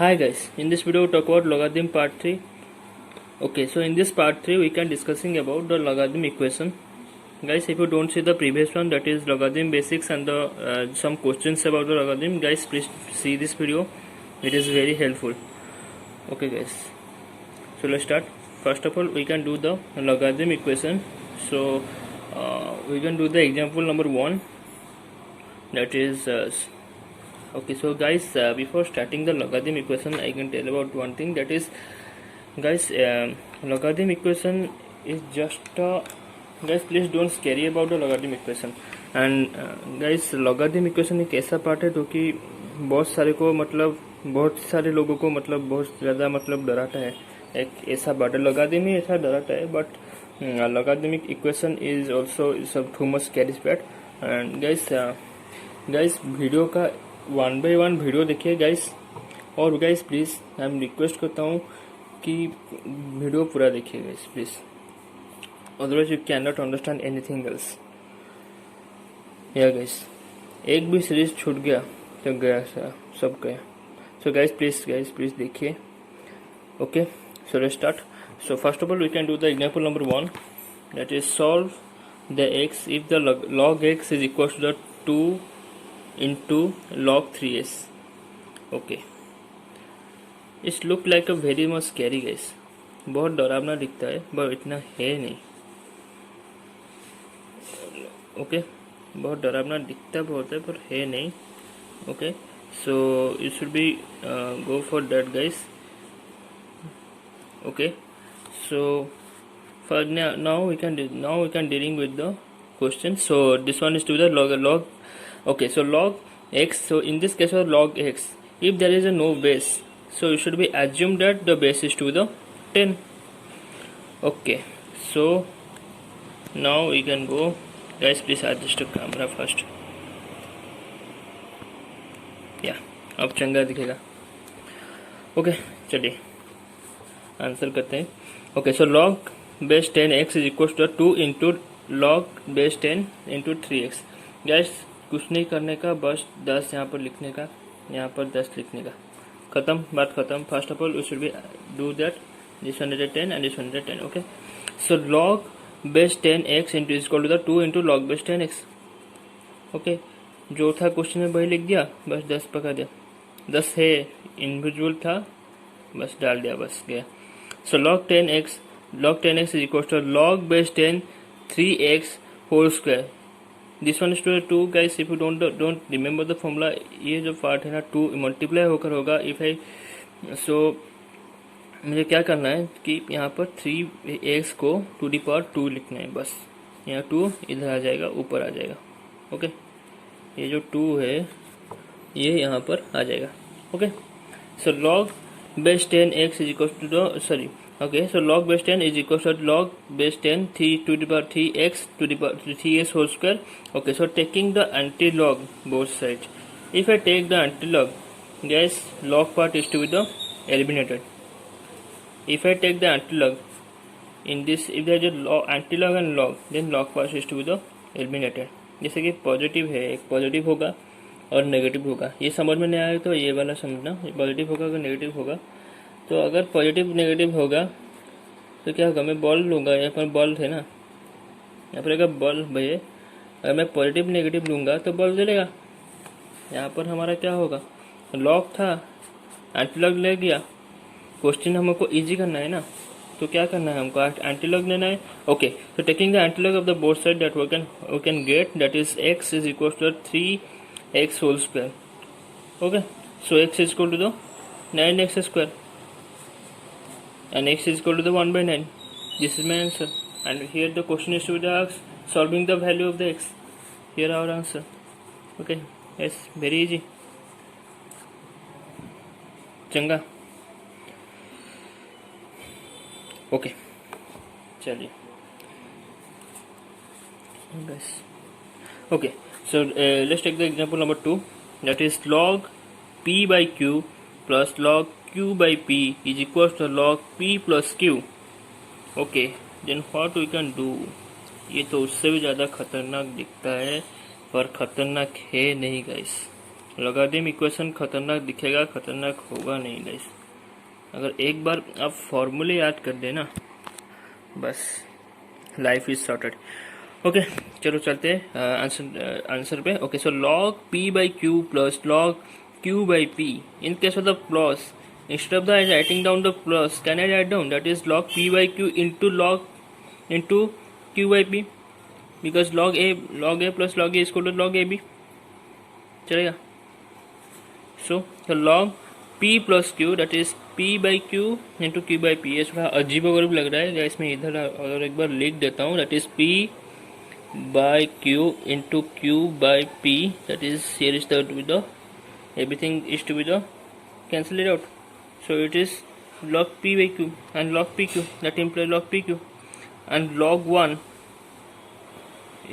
Hi guys, in this video we talk about logarithm part 3. Okay, so in this part 3 we can discussing about the logarithm equation. Guys, if you don't see the previous one, that is logarithm basics and the some questions about the logarithm, guys please see this video, it is very helpful. Okay guys, so let's start. First of all we can do the logarithm equation. So we can do the example number 1, that is okay. So guys, before starting the logarithm equation I can tell about one thing, that is guys, logarithm equation is just guys please don't scary about the logarithm equation. And guys logarithm equation एक ऐसा part है जो कि बहुत सारे लोगों को बहुत ज़्यादा डराता है. एक ऐसा पार्ट है, logarithm ही ऐसा डराता है, but logarithmic equation is also too much scary part. And guys video का 1 by 1 वीडियो देखिए गाइस, और गाइस प्लीज़ मैं रिक्वेस्ट करता हूँ कि वीडियो पूरा देखिए guys please, otherwise you can not understand anything else. या गाइस एक भी सीरीज छूट गया तो गया सब गया. सो गाइस प्लीज़ देखिए. Okay, so let's start. So first of all we can do the example number 1, that is solve the x if the log x is equal to the 2 into log 3s. okay, it look like a very much scary guys. बहुत डरावना दिखता है पर इतना है नहीं. Okay, बहुत डरावना दिखता बहुत है पर है नहीं. Okay, so you should be go for that guys. okay, so for now we can dealing with the question. So this one is to the log. Okay, so log x, so in this case of log x, if there is a no base, so you should be assume that the base is to the 10. okay, so now we can go guys, please adjust the camera first. अब चंगा दिखेगा. Okay, चलिए answer करते हैं. Okay, so log base 10x is equals to 2 into log base 10 into 3x. Gas कुछ नहीं करने का, बस 10 यहाँ पर लिखने का, यहाँ पर 10 लिखने का, खत्म, बात खत्म. First of all we should be do that, this 110 and this 110. Okay, so log base 10x into is equal to the 2 into log base 10x. Okay, जो था क्वेश्चन में वही लिख दिया, बस 10 पका दिया. 10 है, इंडिविजुअल था, बस डाल दिया, बस गया. सो log 10x is equal to log base 10 3x whole square. This one is two 2 guys. If you don't remember the formula, ये जो पार्ट है ना 2 मल्टीप्लाई होकर होगा. इफ आई सो मुझे क्या करना है कि यहाँ पर 3x को टू दी पावर 2 लिखना है, बस यहाँ 2 इधर आ जाएगा, ऊपर आ जाएगा. ओके, ये जो 2 है ये यहाँ पर आ जाएगा. Okay, so log base 10x is equal to the okay, so log base 10 is equal to log base 10 3 to the power 3x to the power 3s whole square. Okay, so taking the anti-log both sides, if I take the anti-log, guys, log part is to be the eliminated. If I take the anti-log in this, if there is a anti-log and log, then log part is to be the eliminated. जैसे कि positive है, एक positive होगा और negative होगा. ये समझ में नहीं आया तो ये वाला समझना, पॉजिटिव होगा अगर नेगेटिव होगा. तो अगर पॉजिटिव नेगेटिव होगा तो क्या होगा, मैं बॉल लूँगा, यहाँ पर बॉल है ना, यहाँ पर अगर बॉल भैया, अगर मैं पॉजिटिव नेगेटिव लूँगा तो बॉल जलेगा. यहाँ पर हमारा क्या होगा, लॉग था, एंटीलॉग ले गया. क्वेश्चन हमको इजी करना है ना, तो क्या करना है, हमको एंटीलॉग लेना है. ओके, तो taking the antilog of the both side that we can get, that is x is equal to 3x whole square. Okay, so x is equal to the 9x square and x is equal to the 1 by 9. This is my answer, and here the question is to be asked solving the value of the x. Here our answer. Okay, yes, very easy. चंगा. Okay, चलिए guys. Okay, so let's take the example number 2, that is log p by q plus log q by p is equal to log p plus q. okay, then what we can do. ये तो उससे भी ज़्यादा खतरनाक दिखता है पर खतरनाक है नहीं गाइस. लॉगरिथम इक्वेशन खतरनाक दिखेगा, खतरनाक होगा नहीं गाइस। अगर एक बार आप फॉर्मूले याद कर देना बस लाइफ इज सॉर्टेड। ओके चलो चलते हैं आंसर पे। Okay so log p by Q plus log q by p in case of the plus instead of the writing down the plus can I write down that is log p by q into q by p because log a plus log a is equal to log ab चलेगा। so log p plus q that is p by q into q by p ये थोड़ा अजीब वगैरह लग रहा है इसमें, इधर अगर एक बार लिख देता हूँ that is p by q into q by p that is here is the everything is to be the cancel it out. So it is log p by q and log pq that implies log pq and log 1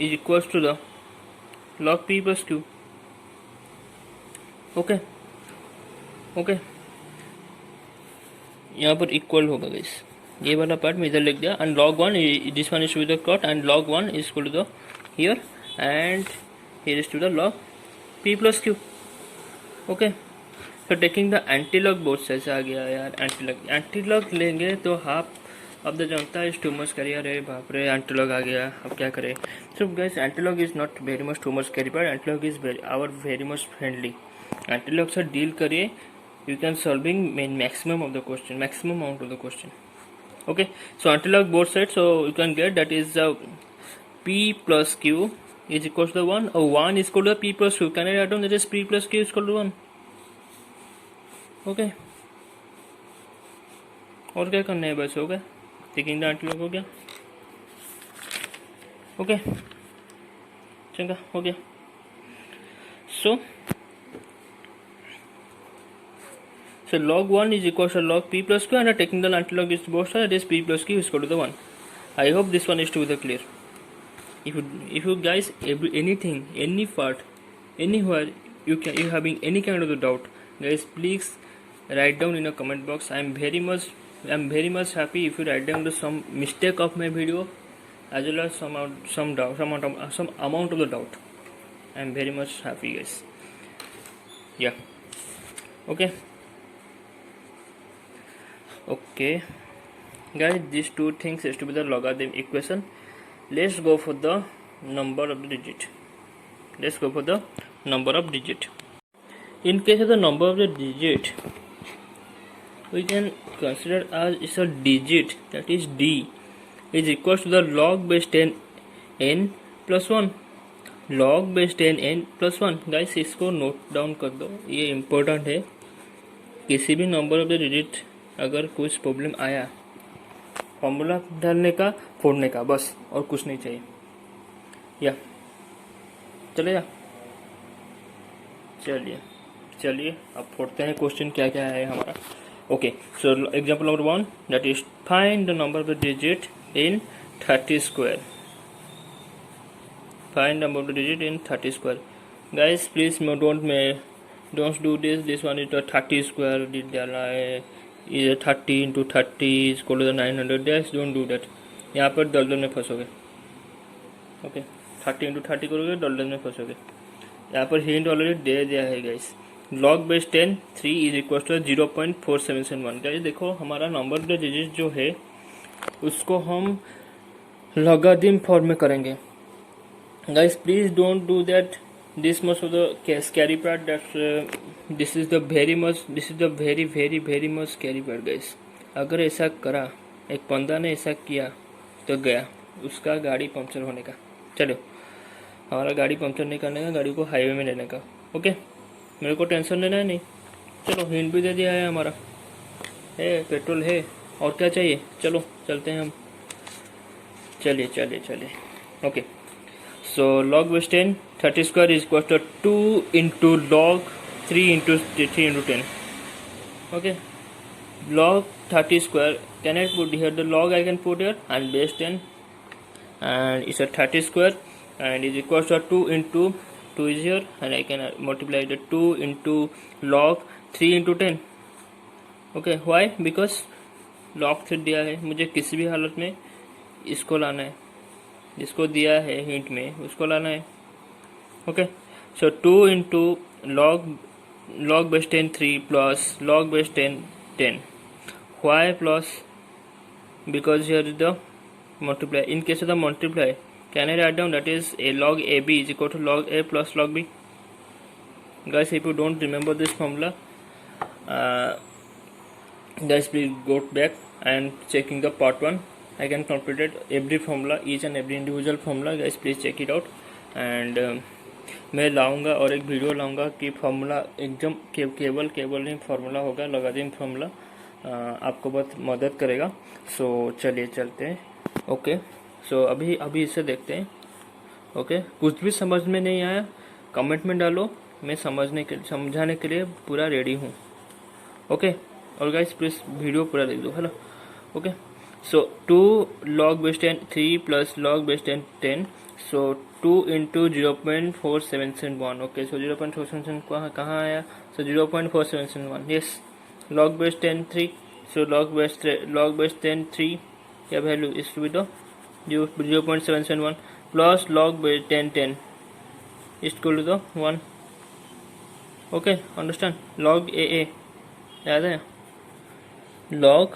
is equals to the log p plus q. Okay यहाँ पर equal होगा guys, ये वाला part में इधर लिख दिया and log 1 this one is to the cut and log 1 is equal to the here and here is to the log p plus q. Okay तो taking the antilog both sides आ गया यार, antilog लेंगे तो half अब the Janata is too much करिए। अरे बाप रे एंटीलॉग आ गया, अब क्या करें। So guys antilog is not very much too much carry but antilog is very much friendly. Antilog से डील करिए, you can solving maximum of the question, maximum amount of the question. Okay so antilog both side, so you can get that is p plus q is equal to 1 or 1 is equal to p plus q. Can I write down that is p plus q is equal to 1? Okay और क्या करना है, बस हो गया, taking the antilog हो गया। Okay चंगा हो गया। सो log 1 is equal to log p plus q and taking the antilog is both sides, that is p plus q is equal to the 1. I hope this one is to be clear. If you guys anything, any part, anywhere you having any kind of the doubt, guys please write down in a comment box. I am very much happy if you write down some mistake of my video as well as some amount of the doubt. I am very much happy guys. Yeah, okay guys, these two things has to be the logarithm equation. Let's go for the number of the digit. In case of the number of the digit, we can consider as is a digit, that is d is equal to the log base 10 n plus 1. log base 10 n plus 1 guys इसको note down कर दो, ये important है। किसी भी number of the digit अगर कुछ problem आया, फॉर्मूला डालने का, फोड़ने का, बस और कुछ नहीं चाहिए। या चलेगा, चलिए अब फोड़ते हैं क्वेश्चन क्या क्या है हमारा। Okay so example number 1 that is find the number of the digit in 30 square. Find number of the digit in 30 square. Guys please don't do this one is 30 square डालना है, is 30 into 30 is equal to 900. Guys don't do that, यहाँ पर दलदल में फंसोगे। Okay 30 into 30 करोगे दलदल में फंसोगे। यहाँ पर हिंट ऑलरेडी दे दिया है guys, log base 10 3 is equal to 0.4771। Guys देखो हमारा नंबर ऑफ द डिजिट जो है उसको हम लॉगरिथम फॉर्म में करेंगे। Guys please don't do that, this much of the scary part, that this is the very much scary part guys। अगर ऐसा करा, एक बंदा ने ऐसा किया तो गया उसका गाड़ी पंक्चर होने का। चलो हमारा गाड़ी पंक्चर नहीं करने का, गाड़ी को हाईवे में लेने का। ओके मेरे को टेंशन लेना है नहीं। चलो हिंट भी दे दिया है, हमारा है पेट्रोल है, और क्या चाहिए। चलो चलते हैं हम, चलिए। Okay so log base 10 30 square is equal to 2 into log 3 into 10. Okay, log 30 square, can I put here the log, I can put here, and base 10 and it's a 30 square and is equal to 2 into 2 is here and I can multiply the 2 into log 3 into 10. Okay, why? Because log 3 दिया है, मुझे किसी भी हालत में इसको लाना है, जिसको दिया है हिंट में उसको लाना है। Okay so 2 into log base 10 3 plus log base 10 10. Why plus? Because here is the multiply. In case of the multiply, can I write down that is a log AB is equal to log A plus log B? Guys, if you don't remember this formula, guys, please go back and checking the part 1. I can completed every formula, each and every individual formula. Guys, please check it out. And मैं लाऊंगा और एक video लाऊंगा कि formula एकदम केवल ही formula होगा, logarithm formula आपको बहुत मदद करेगा. सो चलिए चलते हैं. ओके, सो अभी इसे देखते हैं. ओके, कुछ भी समझ में नहीं आया कमेंट में डालो, मैं समझाने के लिए पूरा रेडी हूँ. ओके, और गाइस प्लीज वीडियो पूरा देख दो. Hello. Okay, so 2 log base 10 3 plus log base 10 10. So 2 into 0.4771. Okay, so 0.4771 कहाँ आया? So 0.4771. Yes, log base 10 3. So log base 10 3 क्या वैल्यू इस टू बी दो 0.771 plus log base 10 10 is equal to the 1. Okay, understand? Log a याद है? log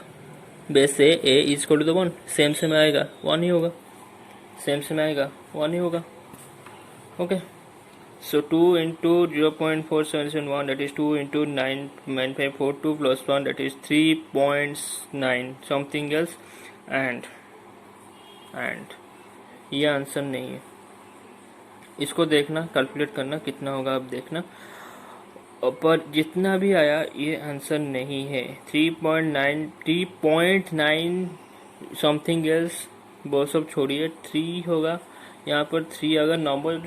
base a is equal to the 1. Same आएगा 1 ही होगा, सेम आएगा 1 ही होगा. Okay, so 2 into 0.4771 that is 2 into 9.9542 plus 1 that is 3.9 something else. and ये answer नहीं है. इसको देखना, कैलकुलेट करना कितना होगा, आप देखना. पर जितना भी आया ये आंसर नहीं है. 3.9 समथिंग एल्स वो सब छोड़िए, 3 होगा यहाँ पर. 3 अगर नंबर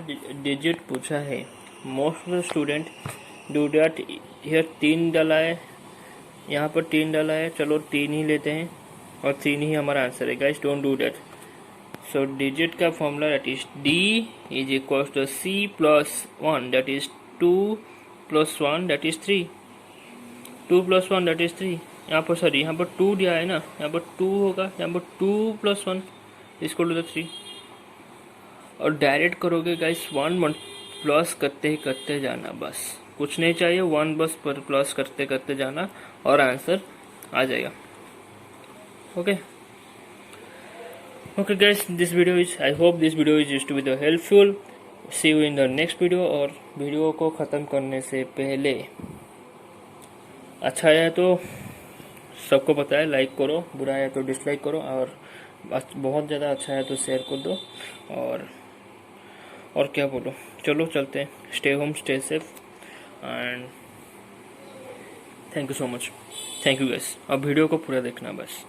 डिजिट पूछा है, most of the student do that. Here 3 डाला है, यहाँ पर 3 डाला है, चलो 3 ही लेते हैं और 3 ही हमारा आंसर है. Guys don't do that. So digit का formula that is D is equal to C plus 1 that is 2 plus 1 that is 3. 2 plus 1 that is 3. यहाँ पर सॉरी, यहाँ पर 2 दिया है ना, यहाँ पर 2 होगा, यहाँ पर 2 plus 1 इसको टू द 3. और डायरेक्ट करोगे गाइस 1 प्लस करते जाना, बस कुछ नहीं चाहिए. 1 बस पर प्लस करते जाना और आंसर आ जाएगा. Okay guys, this video is, I hope this video is used to be the helpful. See you in the next video. और वीडियो को ख़त्म करने से पहले अच्छा आया तो सबको पता है, लाइक करो, बुरा आया तो डिसलाइक करो, और बहुत ज़्यादा अच्छा है तो शेयर कर दो. और क्या बोलो, चलो चलते हैं. Stay home, stay safe and thank you so much. Thank you guys. अब वीडियो को पूरा देखना बस.